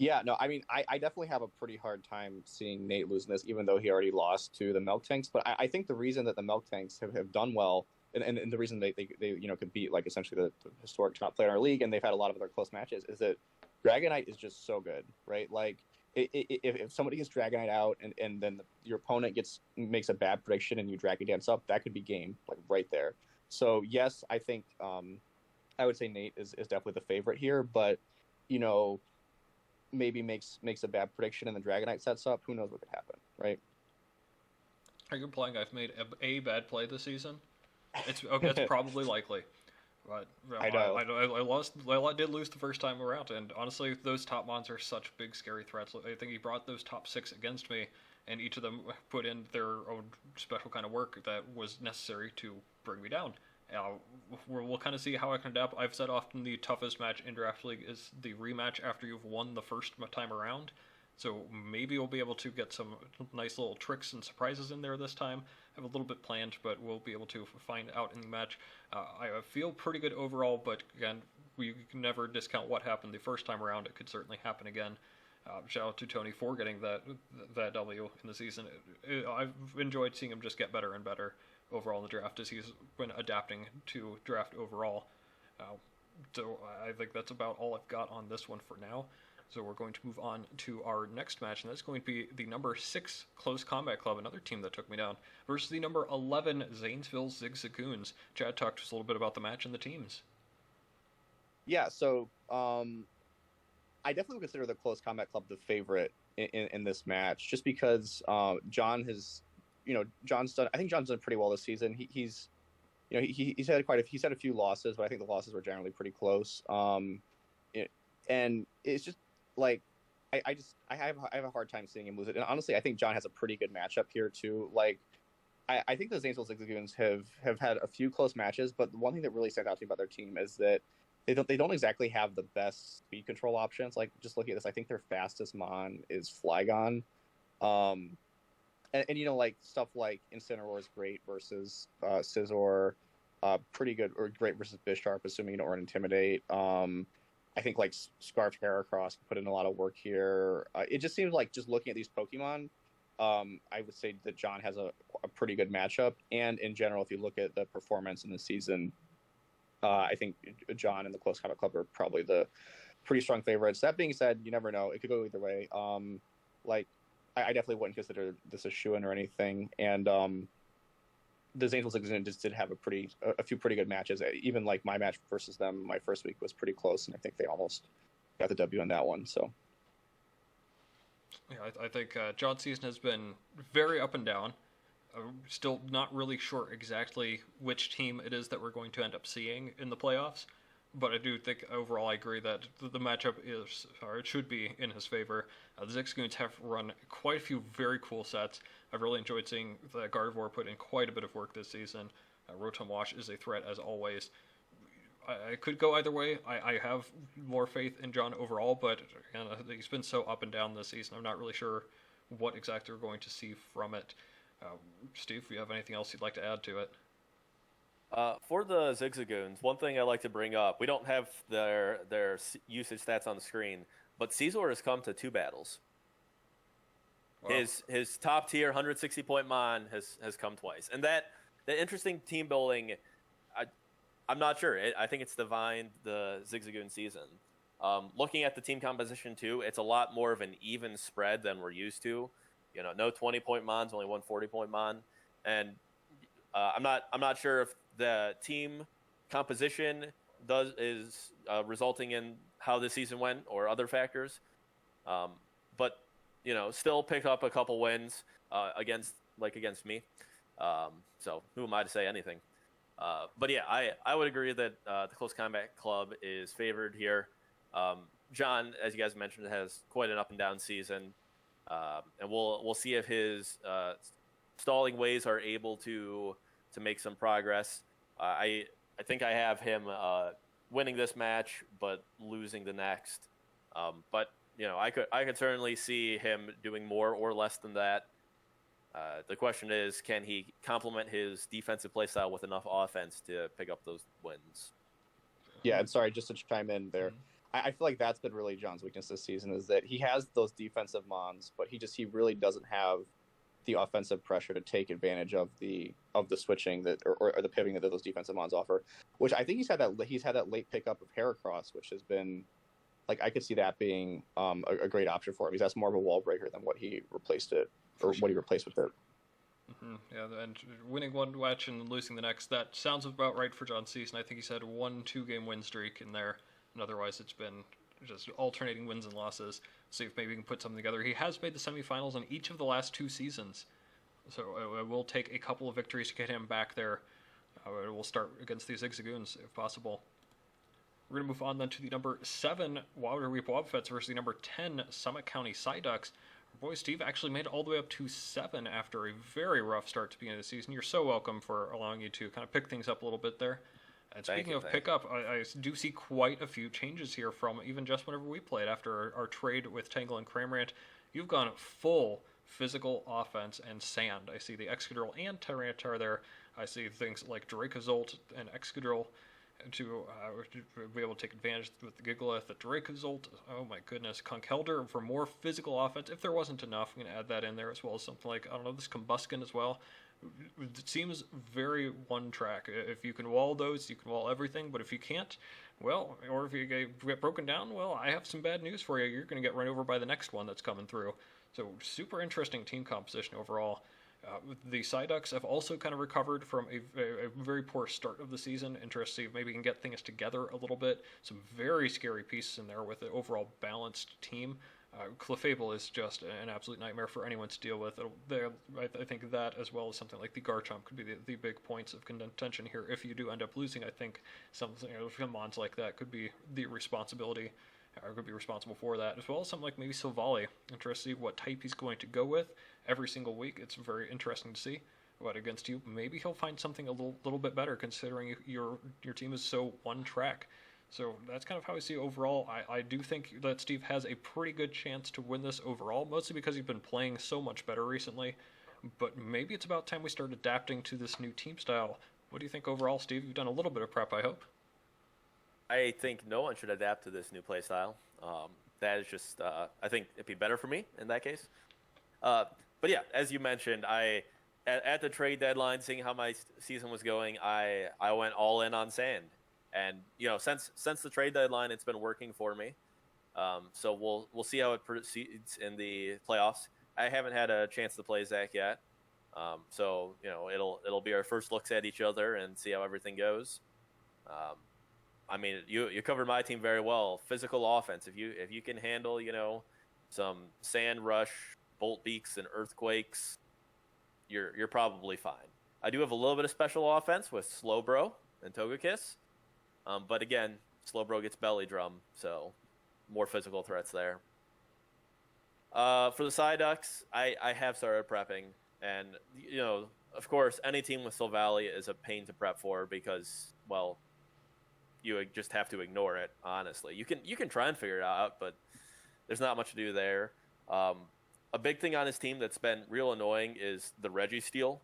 Yeah, no, I mean, I definitely have a pretty hard time seeing Nate losing this, even though he already lost to the Miltanks. But I think the reason that the Miltanks have done well, and the reason they could beat like essentially the historic top player in our league, and they've had a lot of other close matches, is that Dragonite is just so good, right? Like if somebody gets Dragonite out and then your opponent makes a bad prediction and you Dragon Dance up, that could be game, like right there. So yes, I think I would say Nate is definitely the favorite here, but maybe makes a bad prediction and the Dragonite sets up, who knows what could happen, right? Are you implying I've made a bad play this season? It's probably likely. But I know. I did lose the first time around, and honestly, those top mons are such big, scary threats. I think he brought those top 6 against me, and each of them put in their own special kind of work that was necessary to bring me down. We'll kind of see how I can adapt. I've said often the toughest match in Draft League is the rematch after you've won the first time around. So maybe we'll be able to get some nice little tricks and surprises in there this time. I have a little bit planned, but we'll be able to find out in the match. I feel pretty good overall, but again, we can never discount what happened the first time around. It could certainly happen again. Shout out to Tony for getting that W in the season. I've enjoyed seeing him just get better and better overall in the draft as he's been adapting to draft overall. So I think that's about all I've got on this one for now. So we're going to move on to our next match, and that's going to be the number 6 Close Combat Club, another team that took me down, versus the number 11 Zanesville Zigzagoons. Chad talked to us a little bit about the match and the teams. Yeah, so I definitely would consider the Close Combat Club the favorite in this match, just because John has, John's done. I think John's done pretty well this season. He's had he's had a few losses, but I think the losses were generally pretty close. And it's just like I have a hard time seeing him lose it. And honestly, I think John has a pretty good matchup here too. Like I think the Zanesville Zigzagoons have had a few close matches, but the one thing that really stands out to me about their team is that they don't exactly have the best speed control options. Like just looking at this, I think their fastest mon is Flygon. And like stuff like Incineroar is great versus Scizor, pretty good or great versus Bisharp, assuming you don't run Intimidate. I think like Scarf Heracross put in a lot of work here. It just seems like just looking at these Pokemon, I would say that John has a pretty good matchup. And in general, if you look at the performance in the season, I think John and the Close Combat Club are probably the pretty strong favorites. That being said, you never know. It could go either way. I definitely wouldn't consider this a shoo-in or anything. And the Zanesville Zigzagoons just did have a few pretty good matches. Even like my match versus them, my first week was pretty close, and I think they almost got the W on that one. So, yeah, I think John's season has been very up and down. Still not really sure exactly which team it is that we're going to end up seeing in the playoffs, but I do think overall I agree that the matchup it should be in his favor. The Zigzagoons have run quite a few very cool sets. I've really enjoyed seeing the Gardevoir put in quite a bit of work this season. Rotom Wash is a threat as always. I could go either way. I have more faith in John overall, but he's been so up and down this season. I'm not really sure what exactly we're going to see from it. Steve, do you have anything else you'd like to add to it? For the Zigzagoons, one thing I like to bring up, we don't have their usage stats on the screen, but Scizor has come to 2 battles. Wow. His top tier 160 point mon has come twice, and the interesting team building. I'm not sure. I think it's divined the Zigzagoon season. Looking at the team composition too, it's a lot more of an even spread than we're used to. No 20 point mons, only 1 40 point mon, and I'm not sure if the team composition is resulting in how this season went or other factors, but still picked up a couple wins against me. So who am I to say anything? But yeah, I would agree that the Close Combat Club is favored here. John, as you guys mentioned, has quite an up and down season, and we'll see if his stalling ways are able to make some progress. I think I have him winning this match, but losing the next. But I could certainly see him doing more or less than that. The question is, can he complement his defensive playstyle with enough offense to pick up those wins? Yeah, and sorry, just to chime in there, I feel like that's been really John's weakness this season is that he has those defensive mons, but he really doesn't have the offensive pressure to take advantage of the switching that or the pivoting that those defensive mons offer. Which I think he's had that late pickup of Heracross, which has been like I could see that being a great option for him because that's more of a wall breaker than what he replaced it or what he replaced with it. Mm-hmm. Yeah, and winning one match and losing the next, that sounds about right for John's season. I think he's had 1 2-game win streak in there, and otherwise it's been just alternating wins and losses. See if maybe he can put something together. He has made the semifinals in each of the last 2 seasons, so it will take a couple of victories to get him back there. We'll start against these Zigzagoons if possible. We're going to move on then to the number 7 Waterweep Wobfets versus the number 10 Summit County Psyducks. Our boy Steve actually made it all the way up to 7 after a very rough start to the beginning of the season. You're so welcome for allowing you to kind of pick things up a little bit there. And speaking of pickup, I do see quite a few changes here from even just whenever we played after our trade with Tangle and Cramorant. You've gone full physical offense and sand. I see the Excadrill and Tyranitar there. I see things like Dracozolt and Excadrill to be able to take advantage with the Gigalith, the Dracozolt, oh my goodness, Conkeldurr for more physical offense. If there wasn't enough, I'm going to add that in there as well as something like, I don't know, this Combuskin as well. It seems very one track. If you can wall those, you can wall everything, but if you can't, well, or if you get broken down, well, I have some bad news for you. You're going to get run over by the next one that's coming through. So super interesting team composition overall. The Psyducks have also kind of recovered from a very poor start of the season. Interesting, maybe we can get things together a little bit. Some very scary pieces in there with an overall balanced team. Clefable is just an absolute nightmare for anyone to deal with. I think that, as well as something like the Garchomp, could be the big points of contention here. If you do end up losing, I think something mons like that could be the responsibility, or could be responsible for that, as well as something like maybe Silvally. Interesting to see what type he's going to go with every single week. It's very interesting to see. But against you, maybe he'll find something a little bit better, considering your team is so one track. So that's kind of how I see overall. I do think that Steve has a pretty good chance to win this overall, mostly because he's been playing so much better recently. But maybe it's about time we start adapting to this new team style. What do you think overall, Steve? You've done a little bit of prep, I hope. I think no one should adapt to this new play style. That is just, I think it'd be better for me in that case. But yeah, as you mentioned, at the trade deadline, seeing how my season was going, I went all in on sand. And since the trade deadline, it's been working for me. So we'll see how it proceeds in the playoffs. I haven't had a chance to play Zach yet, so it'll be our first looks at each other and see how everything goes. I mean, you covered my team very well. Physical offense. If you can handle some sand rush, bolt beaks, and earthquakes, you're probably fine. I do have a little bit of special offense with Slowbro and Togekiss. But again, Slowbro gets belly drum, so more physical threats there. For the Psyducks, I have started prepping, and of course, any team with Silvally is a pain to prep for because, well, you just have to ignore it. Honestly, you can try and figure it out, but there's not much to do there. A big thing on his team that's been real annoying is the Registeel.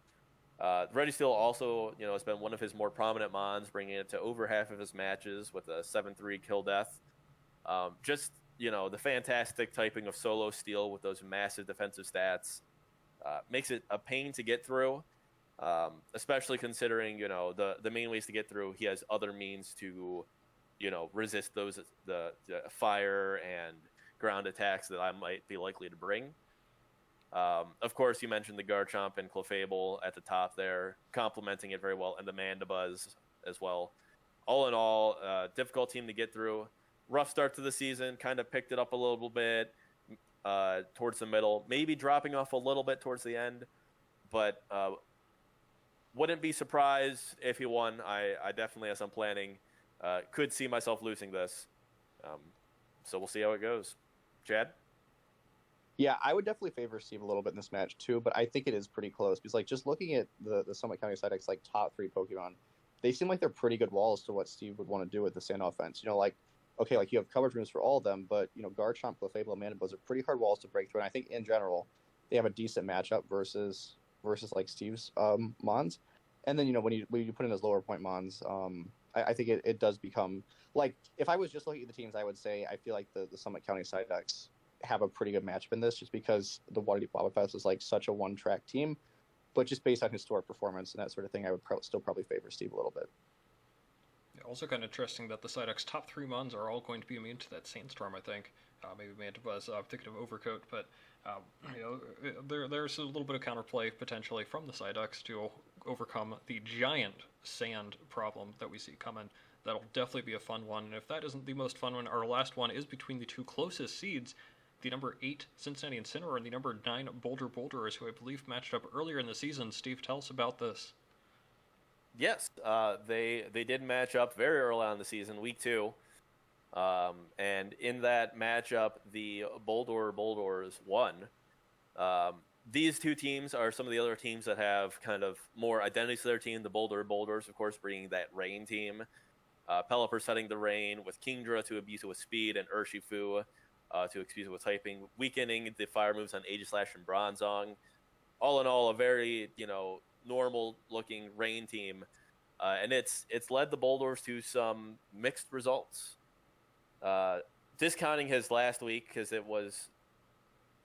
Registeel also, has been one of his more prominent mons, bringing it to over half of his matches with a 7-3 kill death. The fantastic typing of Solo Steel with those massive defensive stats makes it a pain to get through, especially considering, the main ways to get through, he has other means to, resist the fire and ground attacks that I might be likely to bring. Of course, you mentioned the Garchomp and Clefable at the top there, complementing it very well, and the Mandibuzz as well. All in all, difficult team to get through. Rough start to the season, kind of picked it up a little bit towards the middle, maybe dropping off a little bit towards the end, but wouldn't be surprised if he won. I definitely, as I'm planning, could see myself losing this. So we'll see how it goes. Chad? Yeah, I would definitely favor Steve a little bit in this match too, but I think it is pretty close because, just looking at the Summit County Psyducks top 3 Pokemon, they seem like they're pretty good walls to what Steve would want to do with the sand offense. You have coverage rooms for all of them, but Garchomp, Clefable, and Mandibuzz are pretty hard walls to break through, and I think in general they have a decent matchup versus Steve's mons. And then when you put in his lower point mons, I think it does become if I was just looking at the teams, I would say I feel like the Summit County Psyducks have a pretty good matchup in this, just because the Waterdeep Wobbuffets is such a one-track team, but just based on historic performance and that sort of thing, I would still probably favor Steve a little bit. Yeah, also kind of interesting that the Psyducks' top 3 mons are all going to be immune to that Sandstorm, I think. Maybe Mandibuzz, I'm thinking of Overcoat, but there's a little bit of counterplay potentially from the Psyducks to overcome the giant sand problem that we see coming. That'll definitely be a fun one. And if that isn't the most fun one, our last one is between the two closest seeds, the number 8 Cincinnati Incineroar and the number 9 Boulder Boulderers, who I believe matched up earlier in the season. Steve, tell us about this. Yes, they did match up very early on in the season, week 2. And in that matchup, the Boulder Boulders won. These two teams are some of the other teams that have kind of more identity to their team. The Boulder Boulders, of course, bringing that rain team. Pelipper setting the rain with Kingdra to abuse it with speed, and Urshifu to abuse it with typing, weakening the fire moves on Aegislash and Bronzong. All in all, a very, normal-looking rain team. And it's led the Boulders to some mixed results. Discounting his last week because it was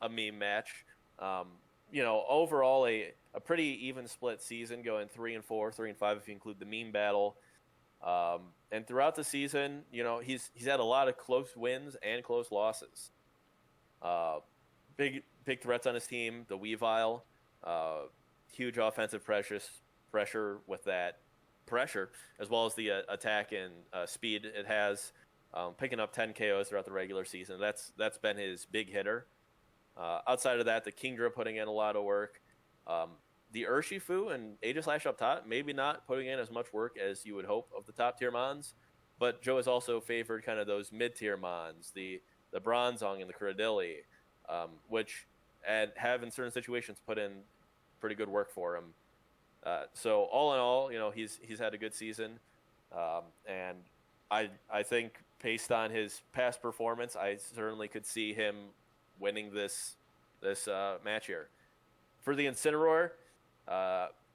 a meme match. Overall a pretty even split season, going 3-4, 3-5 if you include the meme battle. And throughout the season, he's had a lot of close wins and close losses. Big threats on his team, the Weavile, huge offensive pressure with that pressure, as well as the attack and speed it has. Picking up 10 KOs throughout the regular season. That's been his big hitter. Outside of that, the Kingdra putting in a lot of work. The Urshifu and Aegislash up top, maybe not putting in as much work as you would hope of the top tier Mons, but Joe has also favored kind of those mid tier Mons, the Bronzong and the Kuradili, which have in certain situations put in pretty good work for him. So all in all, he's had a good season, and I think based on his past performance, I certainly could see him winning this match here. For the Incineroar,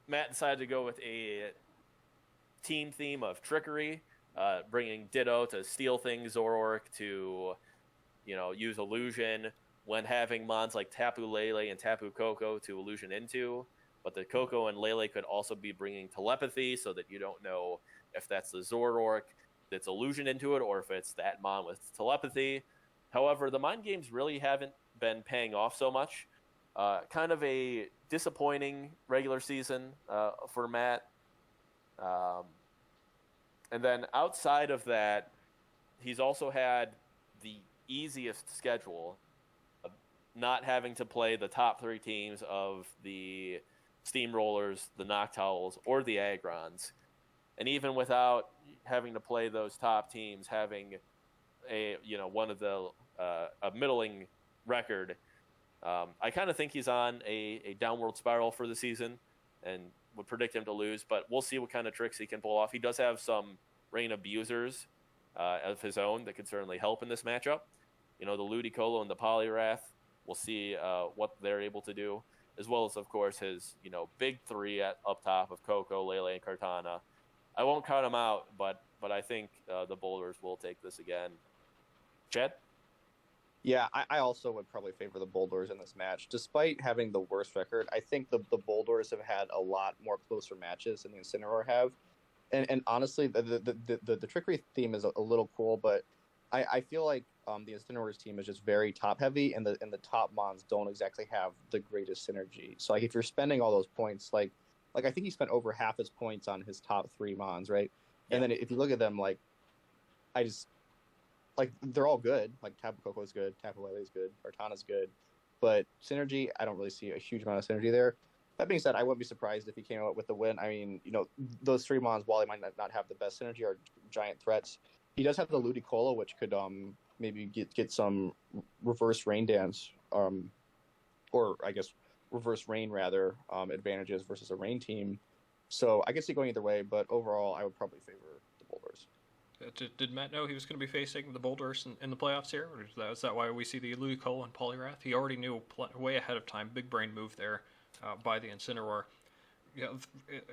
Matt decided to go with a team theme of trickery, bringing Ditto to steal things, Zoroark to, use illusion when having Mons like Tapu Lele and Tapu Koko to illusion into. But the Koko and Lele could also be bringing telepathy so that you don't know if that's the Zoroark that's illusion into it or if it's that Mon with telepathy. However, the mind games really haven't been paying off so much. Kind of a disappointing regular season for Matt. And then outside of that, he's also had the easiest schedule, not having to play the top 3 teams of the Steamrollers, the Noctowls, or the Agrons. And even without having to play those top teams, having one of the a middling record, I kind of think he's on a downward spiral for the season, and would predict him to lose. But we'll see what kind of tricks he can pull off. He does have some rain abusers of his own that could certainly help in this matchup. The Ludicolo and the Poliwrath. We'll see what they're able to do, as well as, of course, his big 3 up top of Koko, Lele, and Kartana. I won't count him out, but I think the Boulders will take this again. Chad? Yeah, I also would probably favor the Boulders in this match. Despite having the worst record, I think the Boulders have had a lot more closer matches than the Incineroar have. And honestly, the trickery theme is a little cool, but I feel like the Incineroar's team is just very top heavy, and the top Mons don't exactly have the greatest synergy. So like if you're spending all those points, like I think he spent over half his points on his top 3 Mons, right? Yeah. And then if you look at them, they're all good. Like Tapu Koko is good, Tapu Lele is good, Kartana's good, but synergy, I don't really see a huge amount of synergy there. That being said, I wouldn't be surprised if he came out with the win. I mean, those 3 Mons, while they might not have the best synergy, are giant threats. He does have the Ludicolo, which could maybe get some reverse rain dance, or I guess reverse rain rather, advantages versus a rain team. So I guess see going either way, but overall, I would probably favor the Boulders. Did Matt know he was going to be facing the Boulders in the playoffs here? Or is that why we see the Ludicolo and Poliwrath? He already knew way ahead of time. Big brain move there by the Incineroar.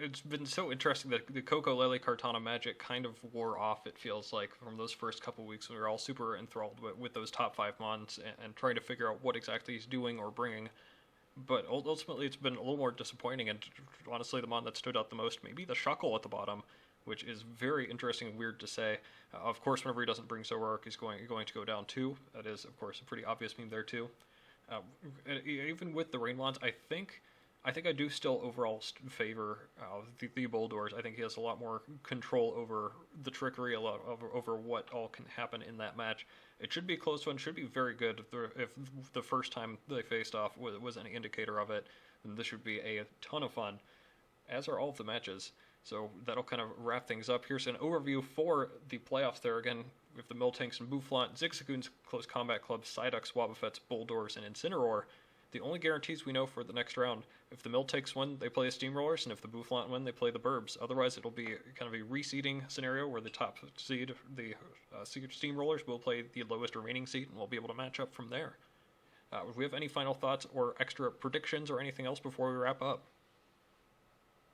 It's been so interesting that the Koko Lele Kartana magic kind of wore off, it feels like, from those first couple weeks when we were all super enthralled with those top 5 Mons and trying to figure out what exactly he's doing or bringing. But ultimately, it's been a little more disappointing, and honestly, the Mon that stood out the most, maybe the Shuckle at the bottom, which is very interesting and weird to say. Of course, whenever he doesn't bring Zoroark, he's going to go down 2. That is, of course, a pretty obvious meme there, too. Even with the Rain Wands, I think I think I do still overall favor the Bulldoors. I think he has a lot more control over the trickery, over what all can happen in that match. It should be a close one. Should be very good if the first time they faced off was any indicator of it. Then this should be a ton of fun, as are all of the matches. So that'll kind of wrap things up. Here's an overview for the playoffs there. Again, we have the Miltanks and Bufflant, Zigzagoons, Close Combat Club, Psyducks, Wobbuffets, Bulldoors, and Incineroar. The only guarantees we know for the next round, if the Miltanks win, they play the Steamrollers, and if the Bufflant win, they play the Burbs. Otherwise, it'll be kind of a reseeding scenario where the top seed, the Steamrollers, will play the lowest remaining seed, and we'll be able to match up from there. Do we have any final thoughts or extra predictions or anything else before we wrap up?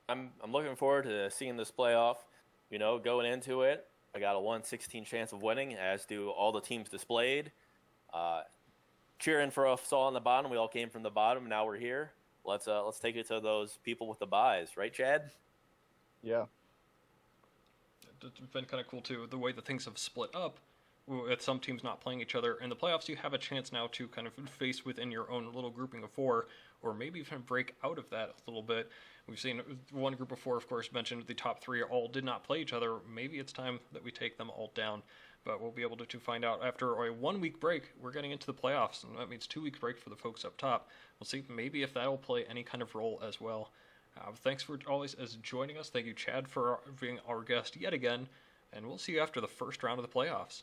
I'm looking forward to seeing this playoff. You know, going into it, I got a 1/16 chance of winning, as do all the teams displayed. Cheering for us all on the bottom. We all came from the bottom. Now we're here. Let's take it to those people with the buys, right, Chad? Yeah. It's been kind of cool too, the way that things have split up, with some teams not playing each other. In the playoffs, you have a chance now to kind of face within your own little grouping of 4, or maybe even break out of that a little bit. We've seen one group of 4, of course, mentioned the top 3 all did not play each other. Maybe it's time that we take them all down. But we'll be able to find out after a 1-week break. We're getting into the playoffs, and that means 2-week break for the folks up top. We'll see maybe if that'll play any kind of role as well. Thanks for always as joining us. Thank you, Chad, for being our guest yet again. And we'll see you after the first round of the playoffs.